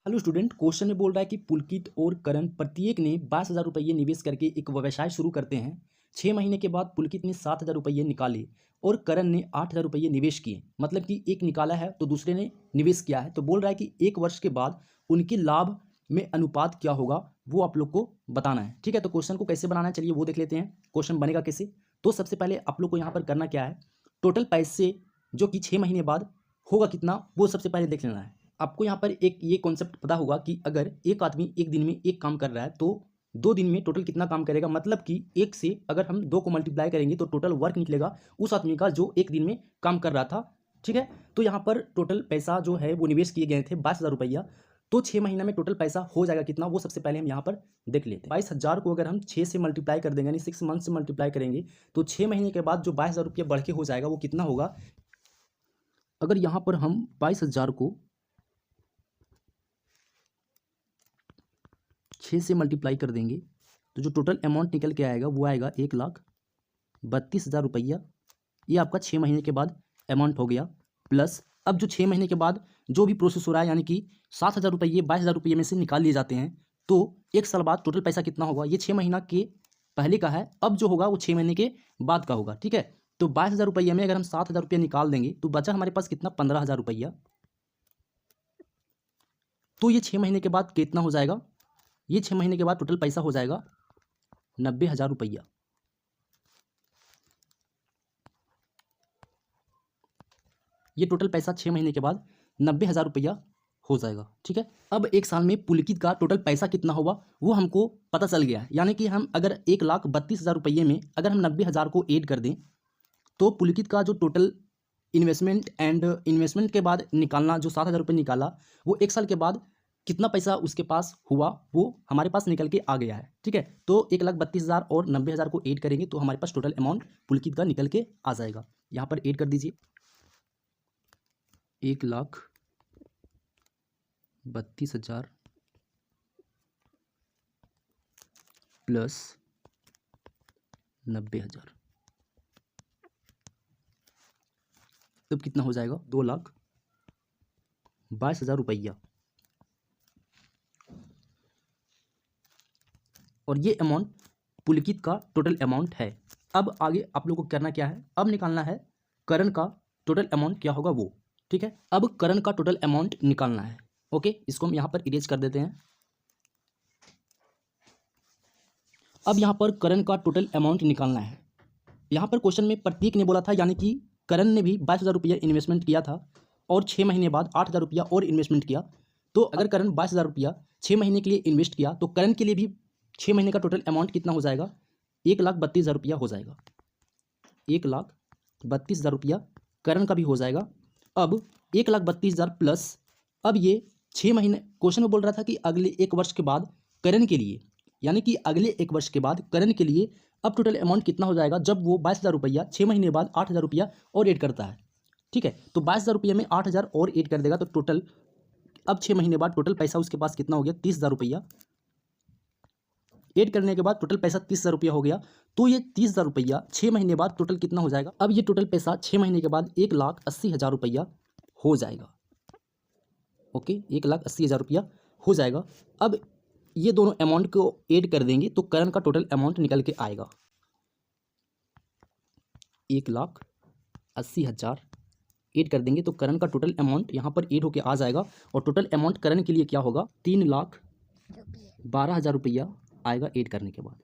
Hello student, question में बोल रहा है कि पुलकित और करण प्रत्येक ने 22,000 रुपये निवेश करके एक व्यवसाय शुरू करते हैं। 6 महीने के बाद पुलकित ने 7,000 रुपये निकाले और करण ने 8,000 रुपये निवेश किए। मतलब कि एक निकाला है तो दूसरे ने निवेश किया है। तो बोल रहा है कि 1 वर्ष के बाद उनके लाभ में अनुपात क्या होगा, वो आप लोग को बताना है। ठीक है, तो क्वेश्चन को कैसे बनाना है चलिए वो देख लेते हैं। क्वेश्चन बनेगा कैसे, तो सबसे पहले आप लोग को यहाँ पर करना क्या है, टोटल पैसे जो कि 6 महीने बाद होगा कितना, वो सबसे पहले देख लेना है। आपको यहाँ पर एक ये कॉन्सेप्ट पता होगा कि अगर एक आदमी एक दिन में एक काम कर रहा है तो 2 दिन में टोटल कितना काम करेगा। मतलब कि एक से अगर हम 2 को मल्टीप्लाई करेंगे तो टोटल वर्क निकलेगा उस आदमी का जो एक दिन में काम कर रहा था। ठीक है, तो यहाँ पर टोटल पैसा जो है वो निवेश किए गए थे 22,000 रुपया। तो 6 महीने में टोटल पैसा हो जाएगा कितना, वो सबसे पहले हम यहाँ पर देख लेते हैं। 22,000 को अगर हम 6 से मल्टीप्लाई कर देंगे, यानी 6 मंथ से मल्टीप्लाई करेंगे, तो 6 महीने के बाद जो 22,000 रुपया बढ़ के हो जाएगा वो कितना होगा। अगर यहाँ पर हम 22,000 को 6 से मल्टीप्लाई कर देंगे तो जो टोटल अमाउंट निकल के आएगा वो आएगा 1,32,000 रुपया। ये आपका 6 महीने के बाद अमाउंट हो गया। प्लस अब जो 6 महीने के बाद जो भी प्रोसेस हो रहा है, यानी कि 7,000 रुपये 22,000 रुपये में से निकाल लिए जाते हैं, तो 1 साल बाद टोटल पैसा कितना होगा। ये 6 महीना के पहले का है, अब जो होगा वो 6 महीने के बाद का होगा। ठीक है, तो 22,000 रुपये में अगर हम 7,000 रुपये निकाल देंगे तो बचा हमारे पास कितना, 15,000 रुपया। तो ये 6 महीने के बाद कितना हो जाएगा, ये 6 महीने के बाद टोटल पैसा हो जाएगा 90,000 रुपया। ये टोटल पैसा 6 महीने के बाद 90,000 रुपया हो जाएगा। ठीक है, अब 1 साल में पुलकित का टोटल पैसा कितना होगा वो हमको पता चल गया है। यानी कि हम अगर 1,32,000 रुपये में अगर हम 90,000 को ऐड कर दें तो पुलकित का जो टोटल इन्वेस्टमेंट के बाद निकालना जो 7,000 रुपये निकाला, वो 1 साल के बाद कितना पैसा उसके पास हुआ वो हमारे पास निकल के आ गया है। ठीक है, तो 1,32,000 और 90,000 को ऐड करेंगे तो हमारे पास टोटल अमाउंट पुलकित का निकल के आ जाएगा। यहाँ पर ऐड कर दीजिए, 1,32,000 प्लस 90,000, तब कितना हो जाएगा, 2,22,000 रुपया। और ये अमाउंट पुलकित का टोटल अमाउंट है। अब आगे आप लोगों को करना क्या है, अब निकालना है करण का टोटल अमाउंट क्या होगा वो। ठीक है, अब करण का टोटल अमाउंट निकालना है। ओके, इसको हम यहाँ पर इरेज कर देते हैं। अब यहाँ पर करण का टोटल अमाउंट निकालना है। यहाँ पर क्वेश्चन में प्रत्येक ने बोला था, यानी कि करण ने भी 22,000 रुपया इन्वेस्टमेंट किया था और 6 महीने बाद 8,000 रुपया और इन्वेस्टमेंट किया। तो अगर करण 22,000 रुपया 6 महीने के लिए इन्वेस्ट किया तो करण के लिए भी 6 महीने का टोटल अमाउंट कितना हो जाएगा, 1,32,000 रुपया हो जाएगा। 1,32,000 रुपया करण का भी हो जाएगा। अब 1,32,000 प्लस, अब ये 6 महीने क्वेश्चन में बोल रहा था कि अगले 1 वर्ष के बाद करण के लिए, यानी कि अगले 1 वर्ष के बाद करण के लिए अब टोटल अमाउंट कितना हो जाएगा, जब वो 22,000 रुपया 6 महीने बाद 8,000 रुपया और ऐड करता है। ठीक है, तो 22,000 रुपये में 8,000 और ऐड कर देगा तो टोटल अब 6 महीने बाद टोटल पैसा उसके पास कितना हो गया, 30,000 रुपया। ऐड करने के बाद टोटल पैसा 30,000 रुपया हो गया। तो ये 30,000 रुपया 6 महीने बाद टोटल कितना हो जाएगा, अब ये टोटल पैसा 6 महीने के बाद 1,80,000 रुपया हो जाएगा। ओके, 1,80,000 रुपया हो जाएगा। अब ये दोनों अमाउंट को ऐड कर देंगे तो करण का टोटल अमाउंट निकल के आएगा 1,80,000। ऐड कर देंगे तो करण का टोटल अमाउंट यहाँ पर ऐड होके आ जाएगा और टोटल अमाउंट करण के लिए क्या होगा, 3,12,000 रुपया आएगा ऐड करने के बाद।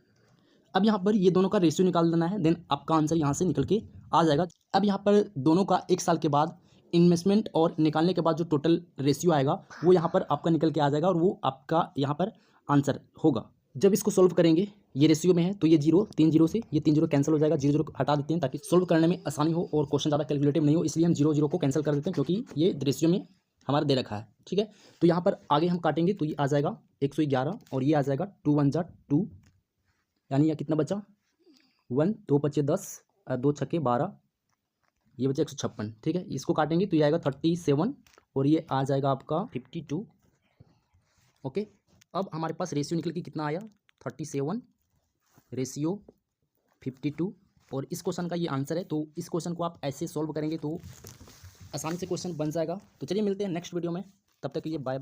अब यहाँ पर ये दोनों का रेशियो निकाल देना है, देन आपका आंसर यहाँ से निकल के आ जाएगा। अब यहाँ पर दोनों का 1 साल के बाद इन्वेस्टमेंट और निकालने के बाद जो टोटल रेशियो आएगा वो यहाँ पर आपका निकल के आ जाएगा और वो आपका यहाँ पर आंसर होगा। जब इसको सोल्व करेंगे, ये रेशियो में है तो ये 0 3 0 से ये 3 0 कैंसिल हो जाएगा, 0 0 हटा देते हैं ताकि सोल्व करने में आसानी हो और क्वेश्चन ज़्यादा कैलकुलेटिव नहीं हो, इसलिए हम 0 0 को कैंसिल कर देते हैं क्योंकि ये रेशियो में हमारा दे रखा है। ठीक है, तो यहाँ पर आगे हम काटेंगे तो ये आ जाएगा 111 और ये आ जाएगा 2 1 जा 2, यानी यहाँ कितना बचा, 1 2 5 10 2 6 12, ये बचा 156। ठीक है, इसको काटेंगे तो ये आएगा 37 और ये आ जाएगा आपका 52। ओके, अब हमारे पास रेशियो निकल के कितना आया, 37 रेशियो 52 और इस क्वेश्चन का ये आंसर है। तो इस क्वेश्चन को आप ऐसे सॉल्व करेंगे तो आसानी से क्वेश्चन बन जाएगा। तो चलिए मिलते हैं नेक्स्ट वीडियो में, तब तक के लिए बाय।